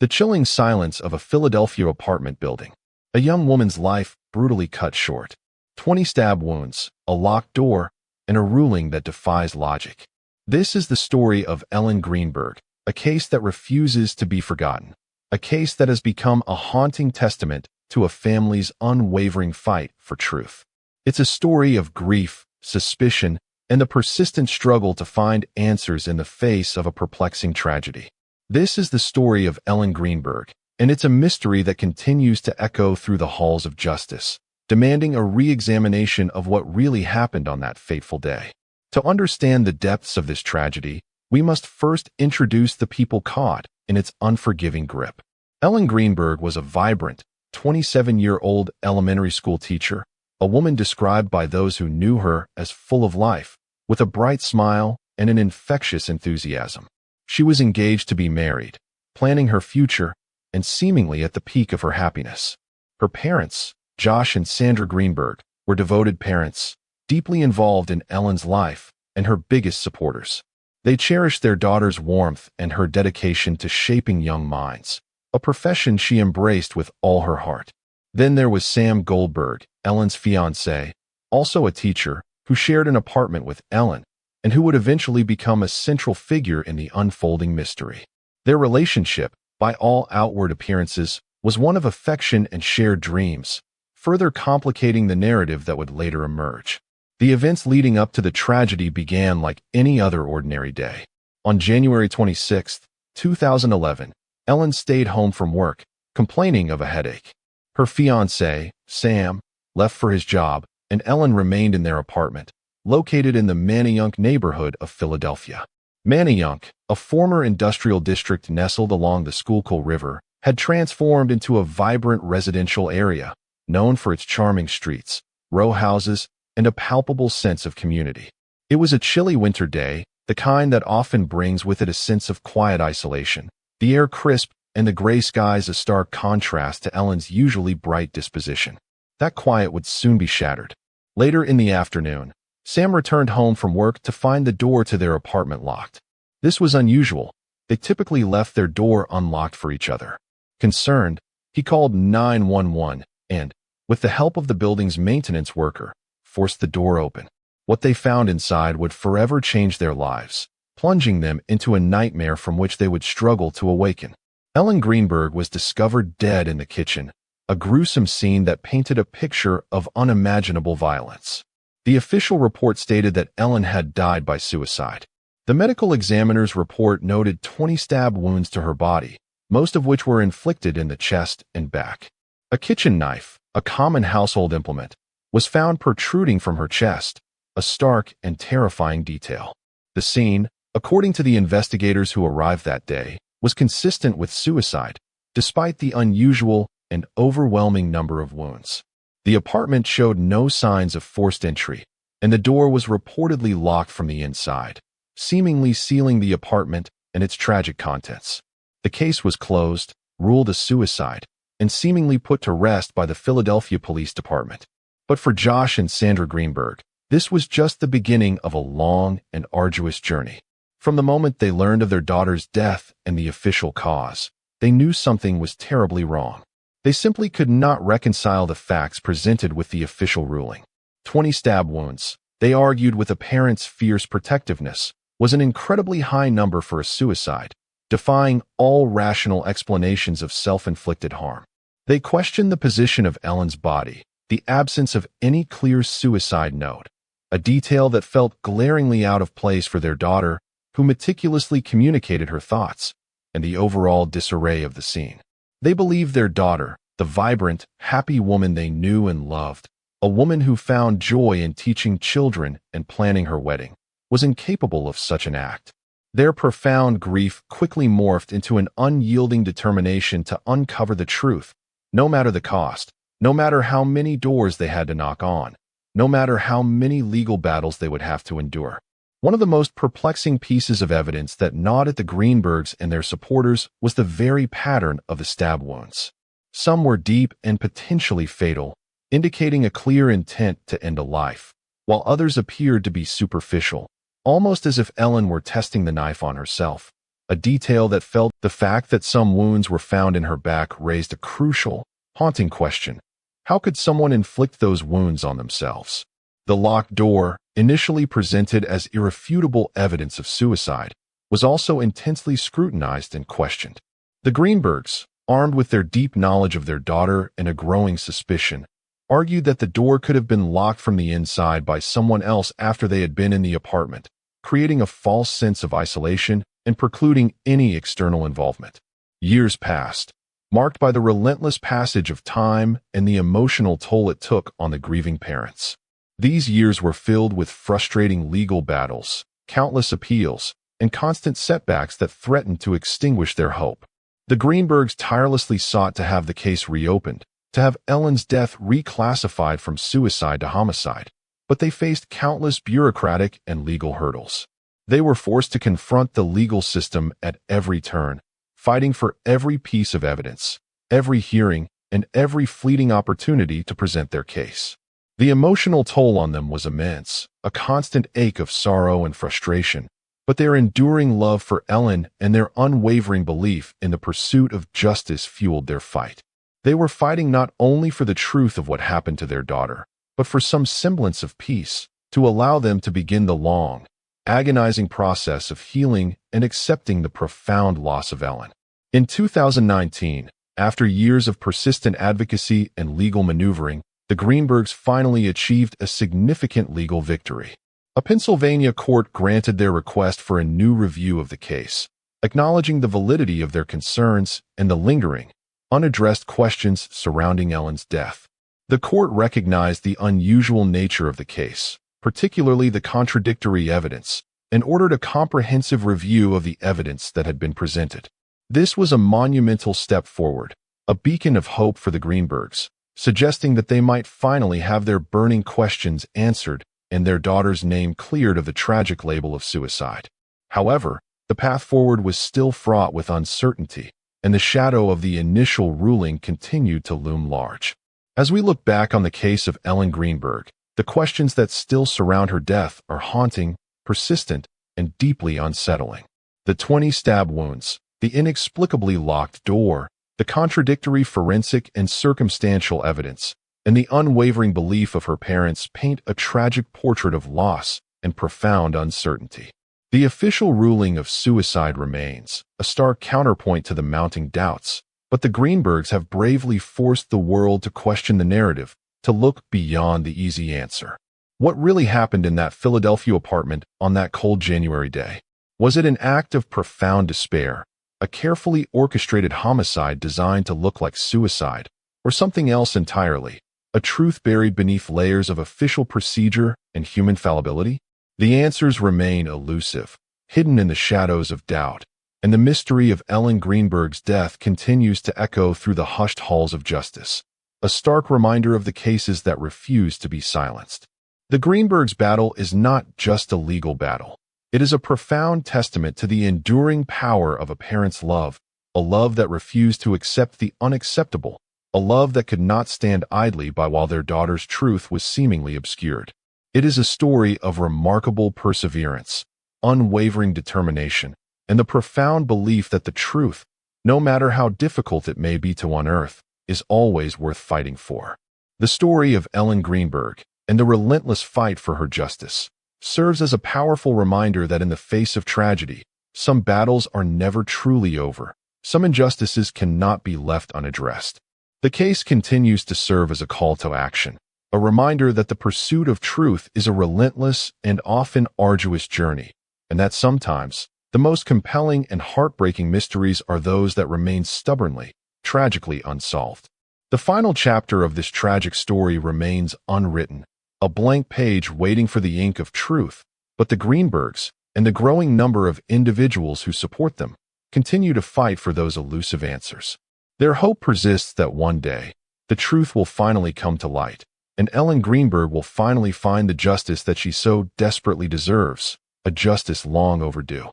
The chilling silence of a Philadelphia apartment building. A young woman's life brutally cut short. 20 stab wounds, a locked door, and a ruling that defies logic. This is the story of Ellen Greenberg, a case that refuses to be forgotten. A case that has become a haunting testament to a family's unwavering fight for truth. It's a story of grief, suspicion, and the persistent struggle to find answers in the face of a perplexing tragedy. This is the story of Ellen Greenberg, and it's a mystery that continues to echo through the halls of justice, demanding a re-examination of what really happened on that fateful day. To understand the depths of this tragedy, we must first introduce the people caught in its unforgiving grip. Ellen Greenberg was a vibrant, 27-year-old elementary school teacher, a woman described by those who knew her as full of life, with a bright smile and an infectious enthusiasm. She was engaged to be married, planning her future, and seemingly at the peak of her happiness. Her parents, Josh and Sandra Greenberg, were devoted parents, deeply involved in Ellen's life and her biggest supporters. They cherished their daughter's warmth and her dedication to shaping young minds, a profession she embraced with all her heart. Then there was Sam Goldberg, Ellen's fiancé, also a teacher, who shared an apartment with Ellen, and who would eventually become a central figure in the unfolding mystery. Their relationship, by all outward appearances, was one of affection and shared dreams, further complicating the narrative that would later emerge. The events leading up to the tragedy began like any other ordinary day. On January 26, 2011, Ellen stayed home from work, complaining of a headache. Her fiancé, Sam, left for his job, and Ellen remained in their apartment, located in the Manayunk neighborhood of Philadelphia. Manayunk, a former industrial district nestled along the Schuylkill River, had transformed into a vibrant residential area, known for its charming streets, row houses, and a palpable sense of community. It was a chilly winter day, the kind that often brings with it a sense of quiet isolation, the air crisp and the gray skies a stark contrast to Ellen's usually bright disposition. That quiet would soon be shattered. Later in the afternoon, Sam returned home from work to find the door to their apartment locked. This was unusual. They typically left their door unlocked for each other. Concerned, he called 911 and, with the help of the building's maintenance worker, forced the door open. What they found inside would forever change their lives, plunging them into a nightmare from which they would struggle to awaken. Ellen Greenberg was discovered dead in the kitchen, a gruesome scene that painted a picture of unimaginable violence. The official report stated that Ellen had died by suicide. The medical examiner's report noted 20 stab wounds to her body, most of which were inflicted in the chest and back. A kitchen knife, a common household implement, was found protruding from her chest, a stark and terrifying detail. The scene, according to the investigators who arrived that day, was consistent with suicide, despite the unusual and overwhelming number of wounds. The apartment showed no signs of forced entry, and the door was reportedly locked from the inside, seemingly sealing the apartment and its tragic contents. The case was closed, ruled a suicide, and seemingly put to rest by the Philadelphia Police Department. But for Josh and Sandra Greenberg, this was just the beginning of a long and arduous journey. From the moment they learned of their daughter's death and the official cause, they knew something was terribly wrong. They simply could not reconcile the facts presented with the official ruling. 20 stab wounds, they argued with a parent's fierce protectiveness, was an incredibly high number for a suicide, defying all rational explanations of self-inflicted harm. They questioned the position of Ellen's body, the absence of any clear suicide note, a detail that felt glaringly out of place for their daughter, who meticulously communicated her thoughts, and the overall disarray of the scene. They believed their daughter, the vibrant, happy woman they knew and loved, a woman who found joy in teaching children and planning her wedding, was incapable of such an act. Their profound grief quickly morphed into an unyielding determination to uncover the truth, no matter the cost, no matter how many doors they had to knock on, no matter how many legal battles they would have to endure. One of the most perplexing pieces of evidence that gnawed at the Greenbergs and their supporters was the very pattern of the stab wounds. Some were deep and potentially fatal, indicating a clear intent to end a life, while others appeared to be superficial, almost as if Ellen were testing the knife on herself, a detail that felt the fact that some wounds were found in her back raised a crucial, haunting question. How could someone inflict those wounds on themselves? The locked door, initially presented as irrefutable evidence of suicide, was also intensely scrutinized and questioned. The Greenbergs, armed with their deep knowledge of their daughter and a growing suspicion, argued that the door could have been locked from the inside by someone else after they had been in the apartment, creating a false sense of isolation and precluding any external involvement. Years passed, marked by the relentless passage of time and the emotional toll it took on the grieving parents. These years were filled with frustrating legal battles, countless appeals, and constant setbacks that threatened to extinguish their hope. The Greenbergs tirelessly sought to have the case reopened, to have Ellen's death reclassified from suicide to homicide, but they faced countless bureaucratic and legal hurdles. They were forced to confront the legal system at every turn, fighting for every piece of evidence, every hearing, and every fleeting opportunity to present their case. The emotional toll on them was immense, a constant ache of sorrow and frustration, but their enduring love for Ellen and their unwavering belief in the pursuit of justice fueled their fight. They were fighting not only for the truth of what happened to their daughter, but for some semblance of peace, to allow them to begin the long, agonizing process of healing and accepting the profound loss of Ellen. In 2019, after years of persistent advocacy and legal maneuvering, the Greenbergs finally achieved a significant legal victory. A Pennsylvania court granted their request for a new review of the case, acknowledging the validity of their concerns and the lingering, unaddressed questions surrounding Ellen's death. The court recognized the unusual nature of the case, particularly the contradictory evidence, and ordered a comprehensive review of the evidence that had been presented. This was a monumental step forward, a beacon of hope for the Greenbergs, suggesting that they might finally have their burning questions answered and their daughter's name cleared of the tragic label of suicide. However, the path forward was still fraught with uncertainty, and the shadow of the initial ruling continued to loom large. As we look back on the case of Ellen Greenberg, the questions that still surround her death are haunting, persistent, and deeply unsettling. The 20 stab wounds, the inexplicably locked door, the contradictory forensic and circumstantial evidence, and the unwavering belief of her parents paint a tragic portrait of loss and profound uncertainty. The official ruling of suicide remains, a stark counterpoint to the mounting doubts, but the Greenbergs have bravely forced the world to question the narrative, to look beyond the easy answer. What really happened in that Philadelphia apartment on that cold January day? Was it an act of profound despair, a carefully orchestrated homicide designed to look like suicide, or something else entirely, a truth buried beneath layers of official procedure and human fallibility? The answers remain elusive, hidden in the shadows of doubt, and the mystery of Ellen Greenberg's death continues to echo through the hushed halls of justice, a stark reminder of the cases that refuse to be silenced. The Greenbergs' battle is not just a legal battle. It is a profound testament to the enduring power of a parent's love, a love that refused to accept the unacceptable, a love that could not stand idly by while their daughter's truth was seemingly obscured. It is a story of remarkable perseverance, unwavering determination, and the profound belief that the truth, no matter how difficult it may be to unearth, is always worth fighting for. The story of Ellen Greenberg, and the relentless fight for her justice, serves as a powerful reminder that in the face of tragedy, some battles are never truly over, some injustices cannot be left unaddressed. The case continues to serve as a call to action, a reminder that the pursuit of truth is a relentless and often arduous journey, and that sometimes the most compelling and heartbreaking mysteries are those that remain stubbornly, tragically unsolved. The final chapter of this tragic story remains unwritten, a blank page waiting for the ink of truth, but the Greenbergs, and the growing number of individuals who support them, continue to fight for those elusive answers. Their hope persists that one day, the truth will finally come to light, and Ellen Greenberg will finally find the justice that she so desperately deserves, a justice long overdue.